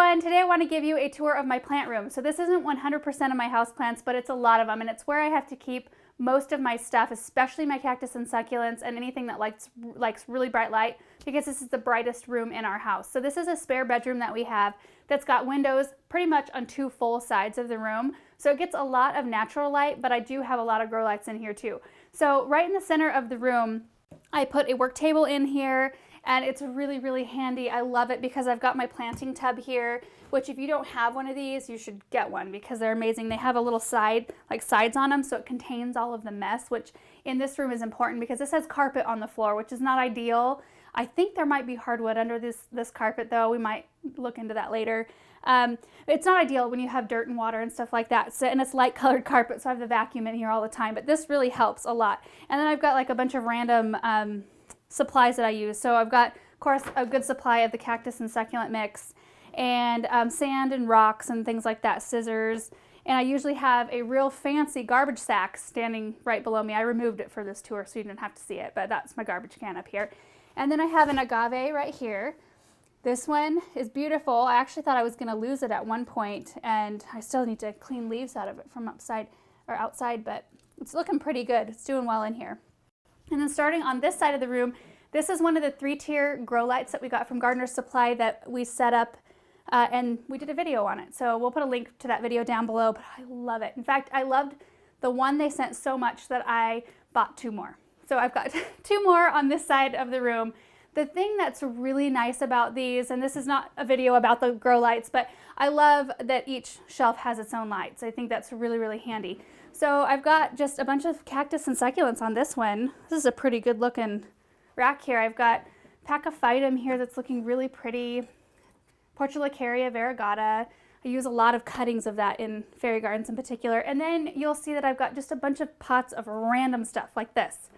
everyone! Today I want to give you a tour of my plant room. So this isn't 100% of my houseplants, but it's a lot of them, and it's where I have to keep most of my stuff, especially my cactus and succulents and anything that likes really bright light, because this is the brightest room in our house. So this is a spare bedroom that we have that's got windows pretty much on two full sides of the room. So it gets a lot of natural light, but I do have a lot of grow lights in here too. So right in the center of the room, I put a work table in here, and it's really, really handy. I love it because I've got my planting tub here, which if you don't have one of these, you should get one because they're amazing. They have a little sides on them, so it contains all of the mess, which in this room is important because this has carpet on the floor, which is not ideal. I think there might be hardwood under this carpet though. We might look into that later. It's not ideal when you have dirt and water and stuff like that. So, and it's light colored carpet, so I have the vacuum in here all the time, but this really helps a lot. And then I've got like a bunch of random supplies that I use. So I've got, of course, a good supply of the cactus and succulent mix, and sand and rocks and things like that, scissors. And I usually have a real fancy garbage sack standing right below me. I removed it for this tour so you didn't have to see it, but that's my garbage can up here. And then I have an agave right here. This one is beautiful. I actually thought I was going to lose it at one point, and I still need to clean leaves out of it from outside, but it's looking pretty good. It's doing well in here. And then starting on this side of the room, this is one of the 3-tier grow lights that we got from Gardener's Supply that we set up, and we did a video on it. So we'll put a link to that video down below, but I love it. In fact, I loved the one they sent so much that I bought 2 more. So I've got 2 more on this side of the room. The thing that's really nice about these, and this is not a video about the grow lights, but I love that each shelf has its own lights. I think that's really, really handy. So I've got just a bunch of cactus and succulents on this one. This is a pretty good looking rack here. I've got Pachyphytum here that's looking really pretty. Portulaca variegata. I use a lot of cuttings of that in fairy gardens in particular. And then you'll see that I've got just a bunch of pots of random stuff like this.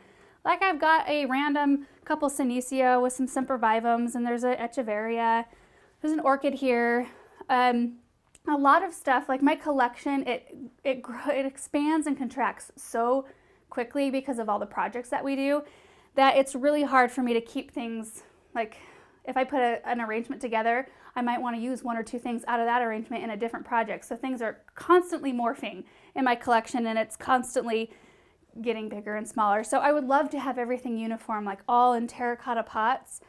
Like I've got a random couple Senecio with some sempervivums, and there's a Echeveria. There's an orchid here. A lot of stuff, like my collection, it expands and contracts so quickly because of all the projects that we do, that it's really hard for me to keep things, like if I put an arrangement together, I might want to use 1 or 2 things out of that arrangement in a different project. So things are constantly morphing in my collection, and it's constantly getting bigger and smaller. So I would love to have everything uniform, like all in terracotta pots.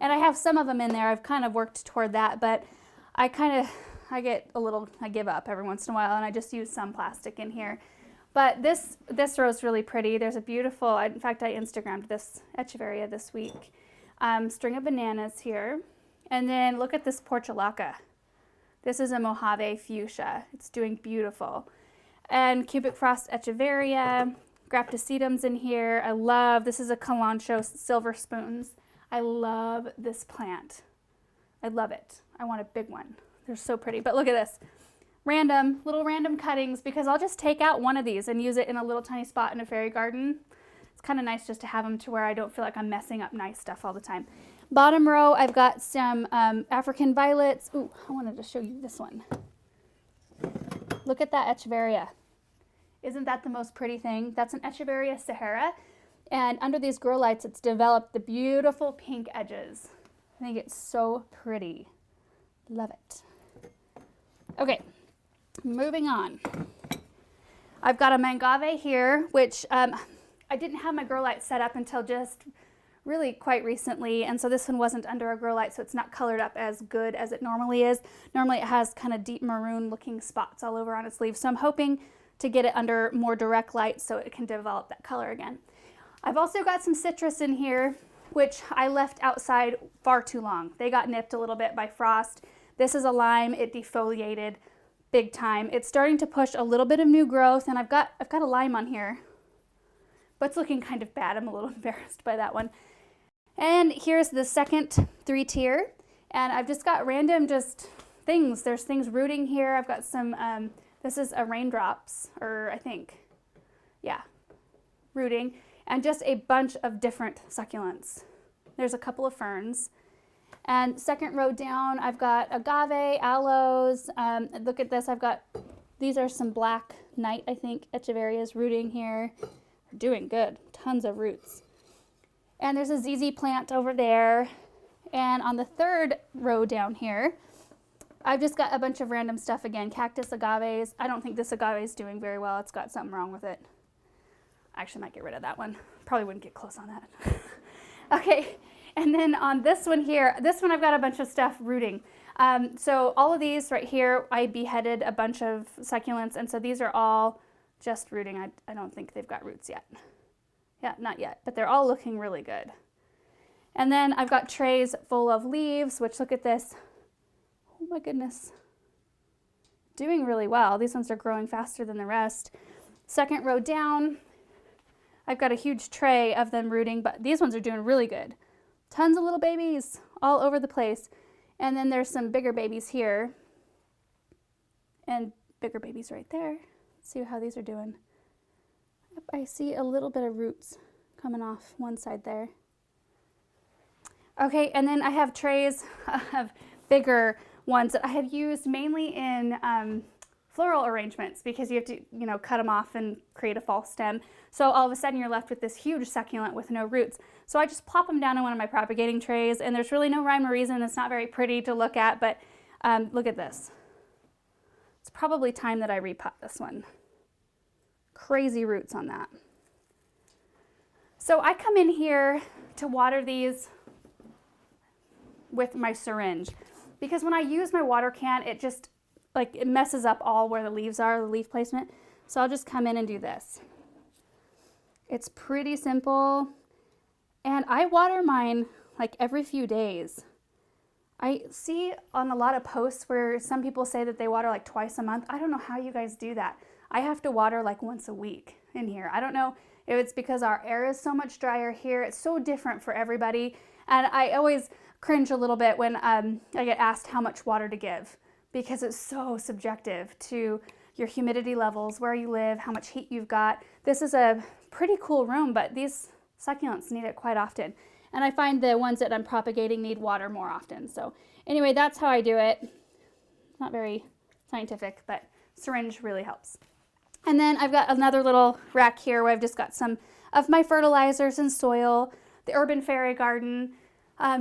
And I have some of them in there. I've kind of worked toward that, but I give up every once in a while, and I just use some plastic in here. But this row is really pretty. There's a beautiful, in fact, I Instagrammed this Echeveria this week. String of bananas here. And then look at this Portulaca. This is a Mojave fuchsia. It's doing beautiful. And cubic frost Echeveria. Graptosedums in here. I love, this is a Calancho silver spoons. I love this plant. I love it. I want a big one. They're so pretty. But look at this. Little random cuttings, because I'll just take out one of these and use it in a little tiny spot in a fairy garden. It's kind of nice just to have them to where I don't feel like I'm messing up nice stuff all the time. Bottom row, I've got some African violets. Ooh, I wanted to show you this one. Look at that Echeveria. Isn't that the most pretty thing? That's an Echeveria Sahara. And under these grow lights, it's developed the beautiful pink edges. I think it's so pretty. Love it. Okay, moving on. I've got a Mangave here, which I didn't have my grow light set up until just really quite recently, and so this one wasn't under a grow light, so it's not colored up as good as it normally is. Normally it has kind of deep maroon looking spots all over on its leaves, so I'm hoping to get it under more direct light so it can develop that color again. I've also got some citrus in here, which I left outside far too long. They got nipped a little bit by frost. This is a lime. It defoliated big time. It's starting to push a little bit of new growth, and I've got a lime on here, but it's looking kind of bad. I'm a little embarrassed by that one. And here's the second 3-tier, and I've just got random things. There's things rooting here. I've got some, this is a raindrops, or I think, yeah, rooting, and just a bunch of different succulents. There's a couple of ferns. And second row down, I've got agave, aloes. Look at this. These are some black night, I think, Echeverias rooting here. They're doing good. Tons of roots. And there's a ZZ plant over there. And on the third row down here, I've just got a bunch of random stuff again. Cactus agaves. I don't think this agave is doing very well. It's got something wrong with it. I actually might get rid of that one. Probably wouldn't get close on that. Okay, and then on this one here, this one I've got a bunch of stuff rooting. So all of these right here, I beheaded a bunch of succulents, and so these are all just rooting. I don't think they've got roots yet. Yeah, not yet, but they're all looking really good. And then I've got trays full of leaves, which look at this. Oh my goodness. Doing really well. These ones are growing faster than the rest. Second row down, I've got a huge tray of them rooting, but these ones are doing really good. Tons of little babies all over the place. And then there's some bigger babies here and bigger babies right there. Let's see how these are doing. I see a little bit of roots coming off one side there. Okay, and then I have trays of bigger ones that I have used mainly in floral arrangements because you have to, you know, cut them off and create a false stem. So all of a sudden you're left with this huge succulent with no roots. So I just plop them down in one of my propagating trays, and there's really no rhyme or reason. It's not very pretty to look at, but look at this. It's probably time that I repot this one. Crazy roots on that. So I come in here to water these with my syringe because when I use my water can, it just it messes up all where the leaves are, the leaf placement. So I'll just come in and do this. It's pretty simple, and I water mine like every few days. I see on a lot of posts where some people say that they water like twice a month. I don't know how you guys do that. I have to water like once a week in here. I don't know if it's because our air is so much drier here. It's so different for everybody. And I always cringe a little bit when I get asked how much water to give because it's so subjective to your humidity levels, where you live, how much heat you've got. This is a pretty cool room, but these succulents need it quite often. And I find the ones that I'm propagating need water more often. So anyway, that's how I do it. Not very scientific, but syringe really helps. And then I've got another little rack here where I've just got some of my fertilizers and soil, the Urban Fairy Garden,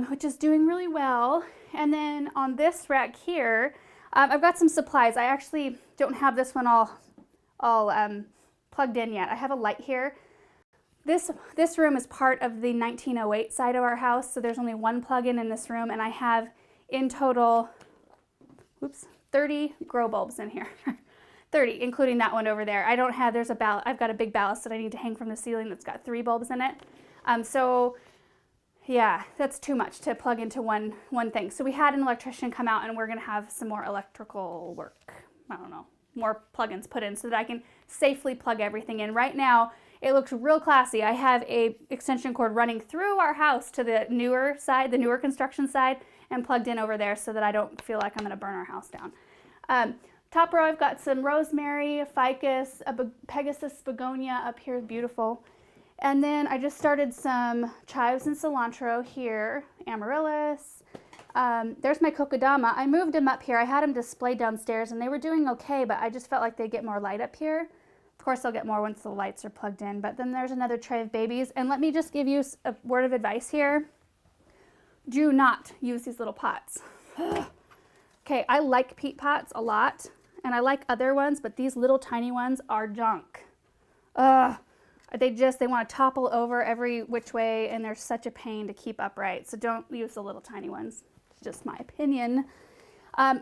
which is doing really well. And then on this rack here, I've got some supplies. I actually don't have this one all plugged in yet. I have a light here. This room is part of the 1908 side of our house, so there's only one plug-in in this room, and I have in total, 30 grow bulbs in here. 30, including that one over there. I've got a big ballast that I need to hang from the ceiling that's got 3 bulbs in it. So yeah, that's too much to plug into one thing. So we had an electrician come out, and we're gonna have some more electrical work. I don't know, more plugins put in so that I can safely plug everything in. Right now, it looks real classy. I have a extension cord running through our house to the newer side, the newer construction side, and plugged in over there so that I don't feel like I'm gonna burn our house down. Top row, I've got some rosemary, ficus, a Pegasus begonia up here, beautiful. And then I just started some chives and cilantro here, amaryllis. There's my kokodama. I moved them up here. I had them displayed downstairs and they were doing okay, but I just felt like they'd get more light up here. Of course, they'll get more once the lights are plugged in, but then there's another tray of babies. And let me just give you a word of advice here. Do not use these little pots. Okay, I like peat pots a lot, and I like other ones, but these little tiny ones are junk. They want to topple over every which way, and they're such a pain to keep upright. So don't use the little tiny ones. It's just my opinion.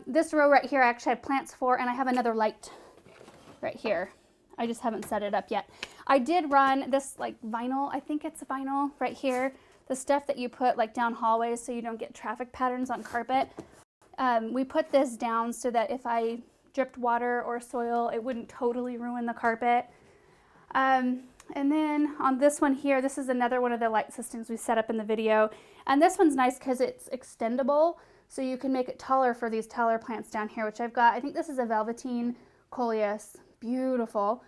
This row right here, I actually have plants for, and I have another light right here. I just haven't set it up yet. I did run this like vinyl, I think it's vinyl right here. The stuff that you put like down hallways so you don't get traffic patterns on carpet. We put this down so that if I dripped water or soil, it wouldn't totally ruin the carpet. And then on this one here, this is another one of the light systems we set up in the video. And this one's nice because it's extendable, so you can make it taller for these taller plants down here, which I've got. I think this is a Velveteen Coleus, beautiful.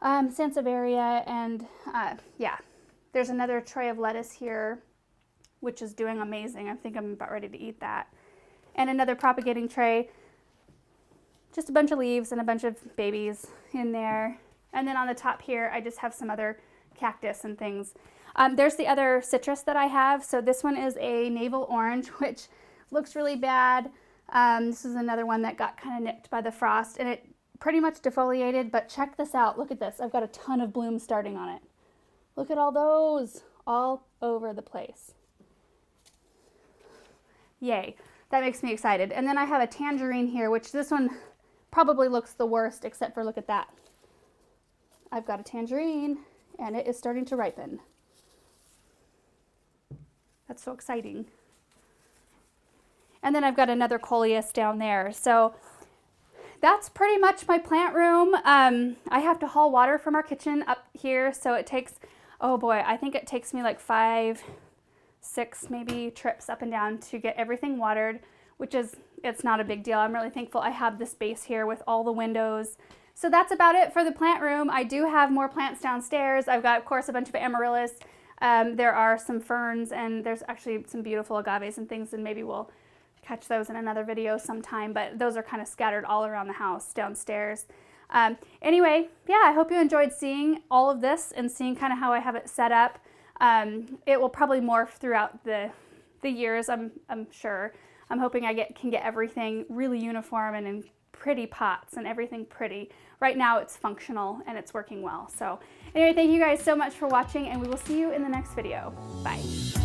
Sansevieria, and yeah, there's another tray of lettuce here, which is doing amazing. I think I'm about ready to eat that. And another propagating tray, just a bunch of leaves and a bunch of babies in there. And then on the top here, I just have some other cactus and things. There's the other citrus that I have. So this one is a navel orange, which looks really bad. This is another one that got kind of nipped by the frost, and it pretty much defoliated, but check this out. Look at this. I've got a ton of blooms starting on it. Look at all those all over the place. Yay. That makes me excited. And then I have a tangerine here, which this one probably looks the worst, except for look at that. I've got a tangerine and it is starting to ripen. That's so exciting. And then I've got another coleus down there. So that's pretty much my plant room. I have to haul water from our kitchen up here. So it takes, oh boy, I think it takes me like 5, 6 maybe trips up and down to get everything watered, which is, it's not a big deal. I'm really thankful I have the space here with all the windows. So that's about it for the plant room. I do have more plants downstairs. I've got, of course, a bunch of amaryllis. There are some ferns, and there's actually some beautiful agaves and things, and maybe we'll catch those in another video sometime, but those are kind of scattered all around the house downstairs. Anyway, yeah, I hope you enjoyed seeing all of this and seeing kind of how I have it set up. It will probably morph throughout the years, I'm sure. I'm hoping I can get everything really uniform and in pretty pots and everything pretty. Right now it's functional and it's working well. So anyway, thank you guys so much for watching, and we will see you in the next video. Bye.